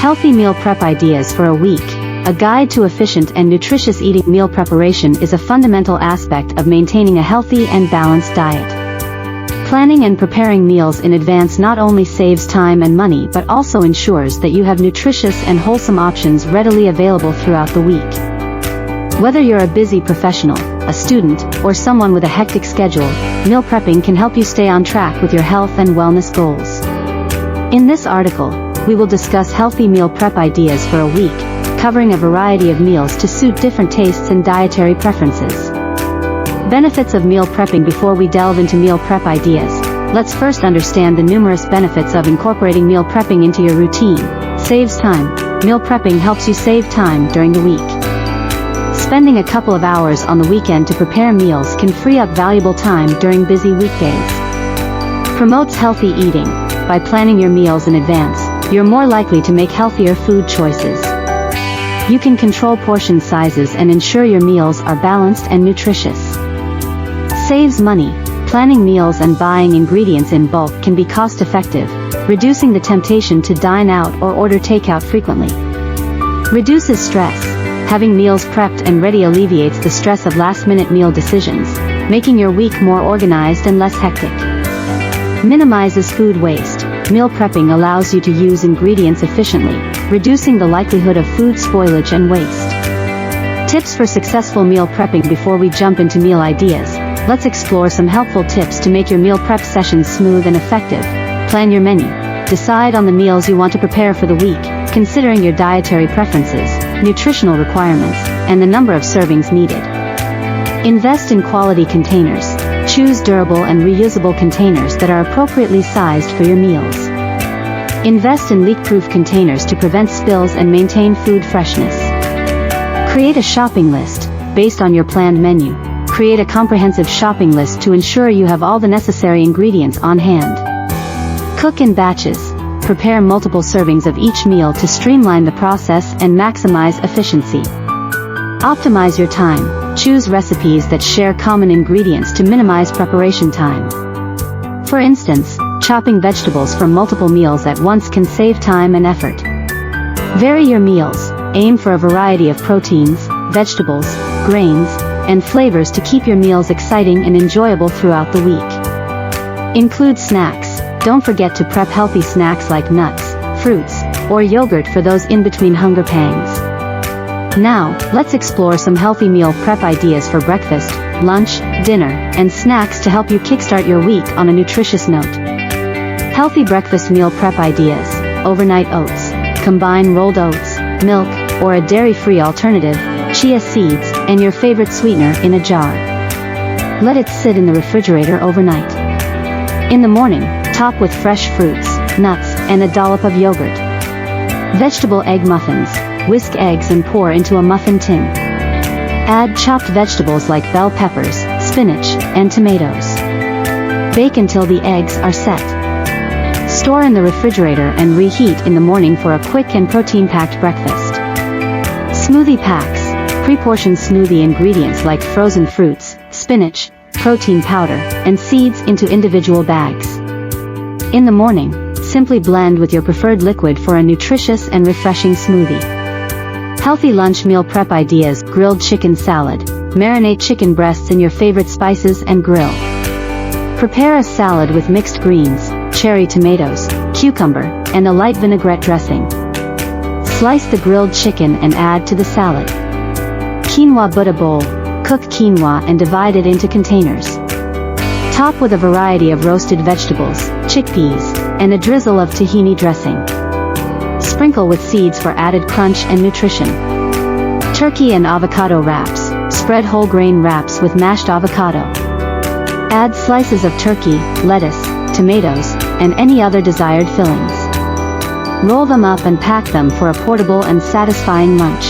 Healthy meal prep ideas for a week. A guide to efficient and nutritious eating. Meal preparation is a fundamental aspect of maintaining a healthy and balanced diet. Planning and preparing meals in advance not only saves time and money but also ensures that you have nutritious and wholesome options readily available throughout the week. Whether you're a busy professional, a student, or someone with a hectic schedule, meal prepping can help you stay on track with your health and wellness goals. In this article, we will discuss healthy meal prep ideas for a week, covering a variety of meals to suit different tastes and dietary preferences. Benefits of meal prepping. Before we delve into meal prep ideas, let's first understand the numerous benefits of incorporating meal prepping into your routine. Saves time. Meal prepping helps you save time during the week. Spending a couple of hours on the weekend to prepare meals can free up valuable time during busy weekdays. Promotes healthy eating. By planning your meals in advance, you're more likely to make healthier food choices. You can control portion sizes and ensure your meals are balanced and nutritious. Saves money. Planning meals and buying ingredients in bulk can be cost-effective, reducing the temptation to dine out or order takeout frequently. Reduces stress. Having meals prepped and ready alleviates the stress of last-minute meal decisions, making your week more organized and less hectic. Minimizes food waste. Meal prepping allows you to use ingredients efficiently, reducing the likelihood of food spoilage and waste. Tips for successful meal prepping. Before we jump into meal ideas, let's explore some helpful tips to make your meal prep sessions smooth and effective. Plan your menu. Decide on the meals you want to prepare for the week, considering your dietary preferences, nutritional requirements, and the number of servings needed. Invest in quality containers. Choose durable and reusable containers that are appropriately sized for your meals. Invest in leak-proof containers to prevent spills and maintain food freshness. Create a shopping list. Based on your planned menu, create a comprehensive shopping list to ensure you have all the necessary ingredients on hand. Cook in batches. Prepare multiple servings of each meal to streamline the process and maximize efficiency. Optimize your time. Choose recipes that share common ingredients to minimize preparation time. For instance, chopping vegetables for multiple meals at once can save time and effort. Vary your meals. Aim for a variety of proteins, vegetables, grains, and flavors to keep your meals exciting and enjoyable throughout the week. Include snacks. Don't forget to prep healthy snacks like nuts, fruits, or yogurt for those in-between hunger pangs. Now, let's explore some healthy meal prep ideas for breakfast, lunch, dinner, and snacks to help you kickstart your week on a nutritious note. Healthy breakfast meal prep ideas. Overnight oats. Combine rolled oats, milk, or a dairy-free alternative, chia seeds, and your favorite sweetener in a jar. Let it sit in the refrigerator overnight. In the morning, top with fresh fruits, nuts, and a dollop of yogurt. Vegetable egg muffins. Whisk eggs and pour into a muffin tin. Add chopped vegetables like bell peppers, spinach, and tomatoes. Bake until the eggs are set. Store in the refrigerator and reheat in the morning for a quick and protein-packed breakfast. Smoothie packs. Pre-portion smoothie ingredients like frozen fruits, spinach, protein powder, and seeds into individual bags. In the morning, simply blend with your preferred liquid for a nutritious and refreshing smoothie. Healthy lunch meal prep ideas. Grilled chicken salad. Marinate chicken breasts in your favorite spices and grill. Prepare a salad with mixed greens, cherry tomatoes, cucumber, and a light vinaigrette dressing. Slice the grilled chicken and add to the salad. Quinoa Buddha bowl. Cook quinoa and divide it into containers. Top with a variety of roasted vegetables, chickpeas, and a drizzle of tahini dressing. Sprinkle with seeds for added crunch and nutrition. Turkey and avocado wraps. Spread whole grain wraps with mashed avocado. Add slices of turkey, lettuce, tomatoes, and any other desired fillings. Roll them up and pack them for a portable and satisfying lunch.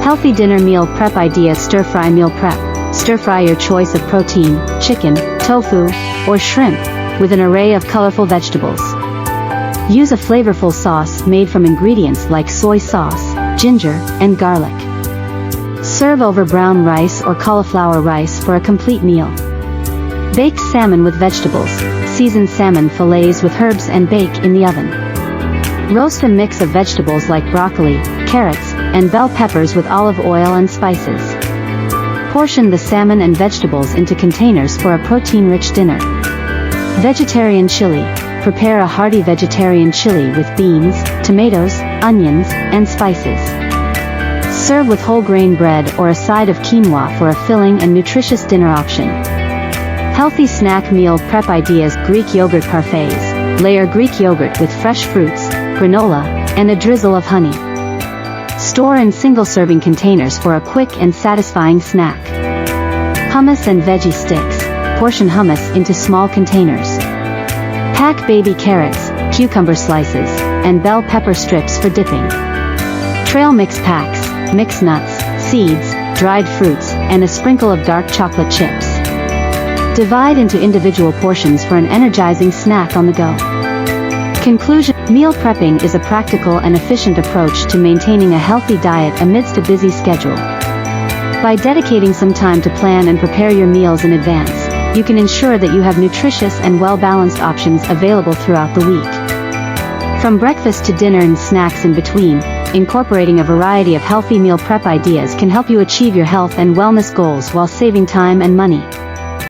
Healthy dinner meal prep ideas. Stir-fry meal prep. Stir-fry your choice of protein, chicken, tofu, or shrimp, with an array of colorful vegetables. Use a flavorful sauce made from ingredients like soy sauce, ginger, and garlic. Serve over brown rice or cauliflower rice for a complete meal. Baked salmon with vegetables. Season salmon fillets with herbs and bake in the oven. Roast a mix of vegetables like broccoli, carrots, and bell peppers with olive oil and spices. Portion the salmon and vegetables into containers for a protein-rich dinner. Vegetarian chili. Prepare a hearty vegetarian chili with beans, tomatoes, onions, and spices. Serve with whole grain bread or a side of quinoa for a filling and nutritious dinner option. Healthy snack meal prep ideas. Greek yogurt parfaits. Layer Greek yogurt with fresh fruits, granola, and a drizzle of honey. Store in single-serving containers for a quick and satisfying snack. Hummus and veggie sticks. Portion hummus into small containers. Pack baby carrots, cucumber slices, and bell pepper strips for dipping. Trail mix packs. Mix nuts, seeds, dried fruits, and a sprinkle of dark chocolate chips. Divide into individual portions for an energizing snack on the go. Conclusion: meal prepping is a practical and efficient approach to maintaining a healthy diet amidst a busy schedule. By dedicating some time to plan and prepare your meals in advance, you can ensure that you have nutritious and well-balanced options available throughout the week. From breakfast to dinner and snacks in between, incorporating a variety of healthy meal prep ideas can help you achieve your health and wellness goals while saving time and money.